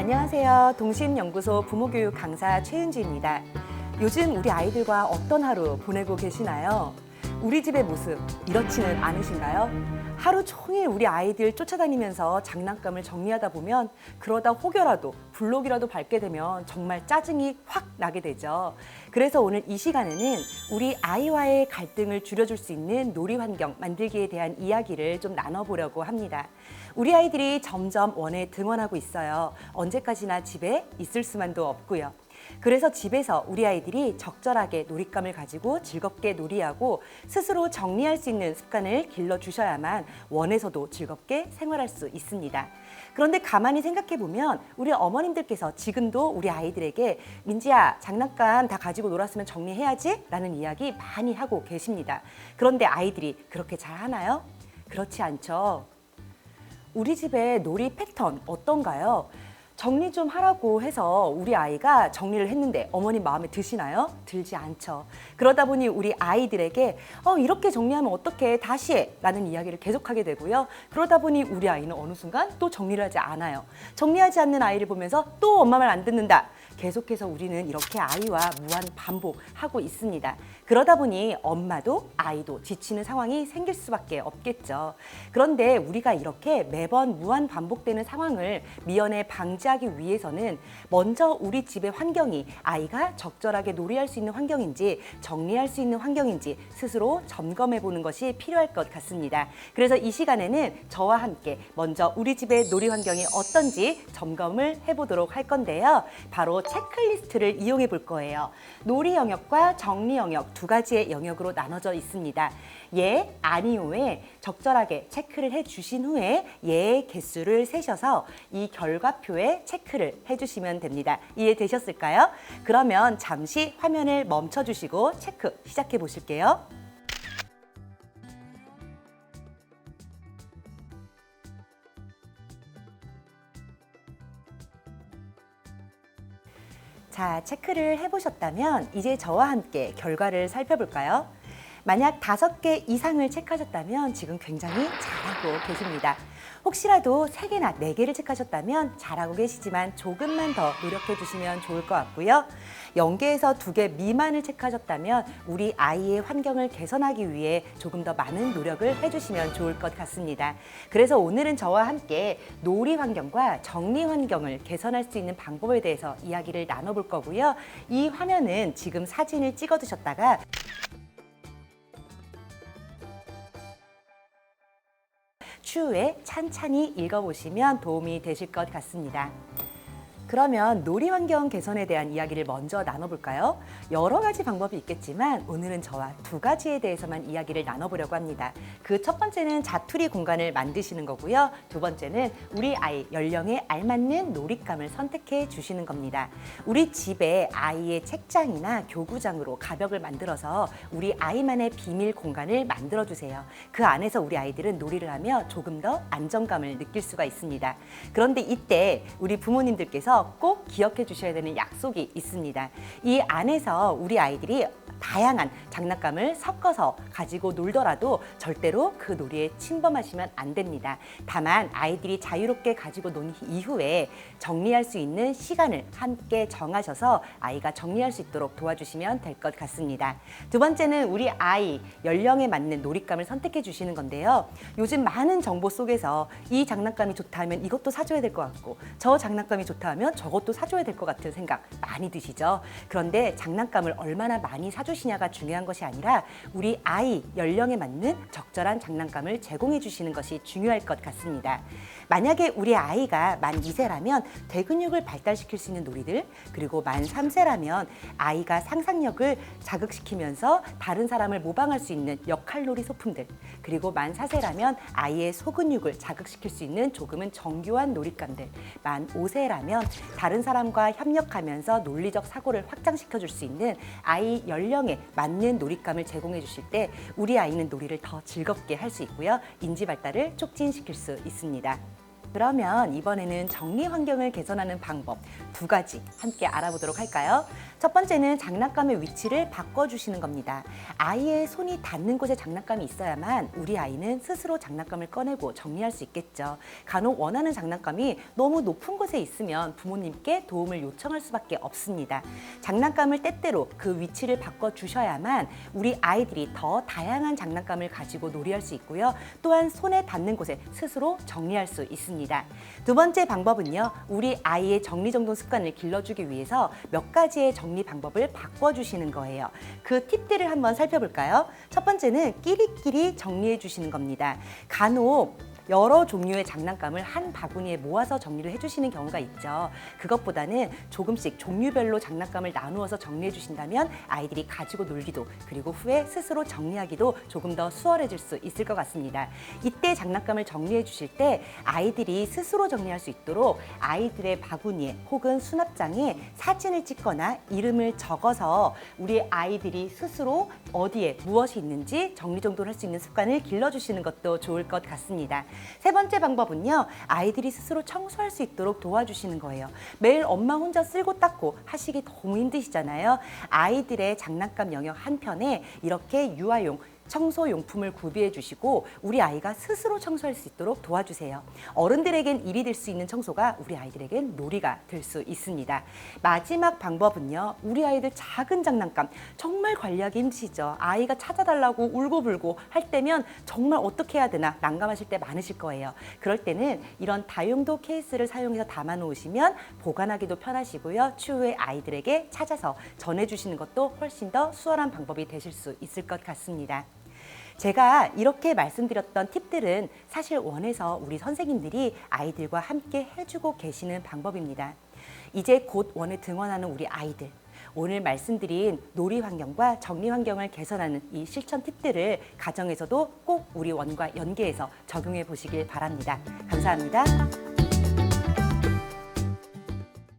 안녕하세요. 동심연구소 부모교육 강사 최은주입니다. 요즘 우리 아이들과 어떤 하루 보내고 계시나요? 우리 집의 모습 이렇지는 않으신가요? 하루 종일 우리 아이들 쫓아다니면서 장난감을 정리하다 보면 그러다 혹여라도 블록이라도 밟게 되면 정말 짜증이 확 나게 되죠. 그래서 오늘 이 시간에는 우리 아이와의 갈등을 줄여줄 수 있는 놀이 환경 만들기에 대한 이야기를 좀 나눠보려고 합니다. 우리 아이들이 점점 원에 등원하고 있어요. 언제까지나 집에 있을 수만도 없고요. 그래서 집에서 우리 아이들이 적절하게 놀잇감을 가지고 즐겁게 놀이하고 스스로 정리할 수 있는 습관을 길러주셔야만 원에서도 즐겁게 생활할 수 있습니다. 그런데 가만히 생각해보면 우리 어머님들께서 지금도 우리 아이들에게 민지야, 장난감 다 가지고 놀았으면 정리해야지 라는 이야기 많이 하고 계십니다. 그런데 아이들이 그렇게 잘 하나요? 그렇지 않죠. 우리 집의 놀이 패턴 어떤가요? 정리 좀 하라고 해서 우리 아이가 정리를 했는데 어머님 마음에 드시나요? 들지 않죠. 그러다 보니 우리 아이들에게 이렇게 정리하면 어떡해, 다시 해 라는 이야기를 계속하게 되고요. 그러다 보니 우리 아이는 어느 순간 또 정리를 하지 않아요. 정리하지 않는 아이를 보면서 또 엄마 말 안 듣는다. 계속해서 우리는 이렇게 아이와 무한 반복하고 있습니다. 그러다 보니 엄마도 아이도 지치는 상황이 생길 수밖에 없겠죠. 그런데 우리가 이렇게 매번 무한 반복되는 상황을 미연에 방지하기 위해서는 먼저 우리 집의 환경이 아이가 적절하게 놀이할 수 있는 환경인지 정리할 수 있는 환경인지 스스로 점검해 보는 것이 필요할 것 같습니다. 그래서 이 시간에는 저와 함께 먼저 우리 집의 놀이 환경이 어떤지 점검을 해보도록 할 건데요. 바로 체크리스트를 이용해 볼 거예요. 놀이 영역과 정리 영역 두 가지의 영역으로 나눠져 있습니다. 예, 아니요에 적절하게 체크를 해주신 후에 예의 개수를 세셔서 이 결과표에 체크를 해주시면 됩니다. 이해되셨을까요? 그러면 잠시 화면을 멈춰주시고 체크 시작해 보실게요. 자, 체크를 해보셨다면 이제 저와 함께 결과를 살펴볼까요? 만약 5개 이상을 체크하셨다면 지금 굉장히 잘하고 계십니다. 혹시라도 3개나 4개를 체크하셨다면 잘하고 계시지만 조금만 더 노력해 주시면 좋을 것 같고요. 0개에서 2개 미만을 체크하셨다면 우리 아이의 환경을 개선하기 위해 조금 더 많은 노력을 해주시면 좋을 것 같습니다. 그래서 오늘은 저와 함께 놀이 환경과 정리 환경을 개선할 수 있는 방법에 대해서 이야기를 나눠볼 거고요. 이 화면은 지금 사진을 찍어 두셨다가 추후에 찬찬히 읽어보시면 도움이 되실 것 같습니다. 그러면 놀이 환경 개선에 대한 이야기를 먼저 나눠볼까요? 여러 가지 방법이 있겠지만 오늘은 저와 2가지에 대해서만 이야기를 나눠보려고 합니다. 그 첫 번째는 자투리 공간을 만드시는 거고요. 2번째는 우리 아이 연령에 알맞는 놀잇감을 선택해 주시는 겁니다. 우리 집에 아이의 책장이나 교구장으로 가벽을 만들어서 우리 아이만의 비밀 공간을 만들어 주세요. 그 안에서 우리 아이들은 놀이를 하며 조금 더 안정감을 느낄 수가 있습니다. 그런데 이때 우리 부모님들께서 꼭 기억해 주셔야 되는 약속이 있습니다. 이 안에서 우리 아이들이 다양한 장난감을 섞어서 가지고 놀더라도 절대로 그 놀이에 침범하시면 안 됩니다. 다만 아이들이 자유롭게 가지고 논 이후에 정리할 수 있는 시간을 함께 정하셔서 아이가 정리할 수 있도록 도와주시면 될 것 같습니다. 2번째는 우리 아이 연령에 맞는 놀잇감을 선택해 주시는 건데요. 요즘 많은 정보 속에서 이 장난감이 좋다 하면 이것도 사줘야 될 것 같고 저 장난감이 좋다 하면 저것도 사줘야 될 것 같은 생각 많이 드시죠? 그런데 장난감을 얼마나 많이 사주시냐가 중요한 것이 아니라 우리 아이 연령에 맞는 적절한 장난감을 제공해 주시는 것이 중요할 것 같습니다. 만약에 우리 아이가 만 2세라면 대근육을 발달시킬 수 있는 놀이들, 그리고 만 3세라면 아이가 상상력을 자극시키면서 다른 사람을 모방할 수 있는 역할놀이 소품들, 그리고 만 4세라면 아이의 소근육을 자극시킬 수 있는 조금은 정교한 놀잇감들, 만 5세라면 다른 사람과 협력하면서 논리적 사고를 확장시켜 줄 수 있는 아이 연령에 맞는 놀잇감을 제공해 주실 때 우리 아이는 놀이를 더 즐겁게 할 수 있고요. 인지 발달을 촉진시킬 수 있습니다. 그러면 이번에는 정리 환경을 개선하는 방법 2가지 함께 알아보도록 할까요? 첫 번째는 장난감의 위치를 바꿔주시는 겁니다. 아이의 손이 닿는 곳에 장난감이 있어야만 우리 아이는 스스로 장난감을 꺼내고 정리할 수 있겠죠. 간혹 원하는 장난감이 너무 높은 곳에 있으면 부모님께 도움을 요청할 수밖에 없습니다. 장난감을 때때로 그 위치를 바꿔주셔야만 우리 아이들이 더 다양한 장난감을 가지고 놀이할 수 있고요. 또한 손에 닿는 곳에 스스로 정리할 수 있습니다. 2번째 방법은요. 우리 아이의 정리정돈 습관을 길러주기 위해서 몇 가지의 정리 방법을 바꿔주시는 거예요. 그 팁들을 한번 살펴볼까요? 첫 번째는 끼리끼리 정리해 주시는 겁니다. 간혹 여러 종류의 장난감을 한 바구니에 모아서 정리를 해주시는 경우가 있죠. 그것보다는 조금씩 종류별로 장난감을 나누어서 정리해 주신다면 아이들이 가지고 놀기도 그리고 후에 스스로 정리하기도 조금 더 수월해질 수 있을 것 같습니다. 이때 장난감을 정리해 주실 때 아이들이 스스로 정리할 수 있도록 아이들의 바구니에 혹은 수납장에 사진을 찍거나 이름을 적어서 우리 아이들이 스스로 어디에 무엇이 있는지 정리정돈할 수 있는 습관을 길러주시는 것도 좋을 것 같습니다. 3번째 방법은요. 아이들이 스스로 청소할 수 있도록 도와주시는 거예요. 매일 엄마 혼자 쓸고 닦고 하시기 너무 힘드시잖아요. 아이들의 장난감 영역 한편에 이렇게 유아용 청소용품을 구비해 주시고 우리 아이가 스스로 청소할 수 있도록 도와주세요. 어른들에겐 일이 될 수 있는 청소가 우리 아이들에겐 놀이가 될 수 있습니다. 마지막 방법은요. 우리 아이들 작은 장난감 정말 관리하기 힘드시죠. 아이가 찾아달라고 울고불고 할 때면 정말 어떻게 해야 되나 난감하실 때 많으실 거예요. 그럴 때는 이런 다용도 케이스를 사용해서 담아 놓으시면 보관하기도 편하시고요. 추후에 아이들에게 찾아서 전해주시는 것도 훨씬 더 수월한 방법이 되실 수 있을 것 같습니다. 제가 이렇게 말씀드렸던 팁들은 사실 원에서 우리 선생님들이 아이들과 함께 해주고 계시는 방법입니다. 이제 곧 원에 등원하는 우리 아이들, 오늘 말씀드린 놀이 환경과 정리 환경을 개선하는 이 실천 팁들을 가정에서도 꼭 우리 원과 연계해서 적용해 보시길 바랍니다. 감사합니다.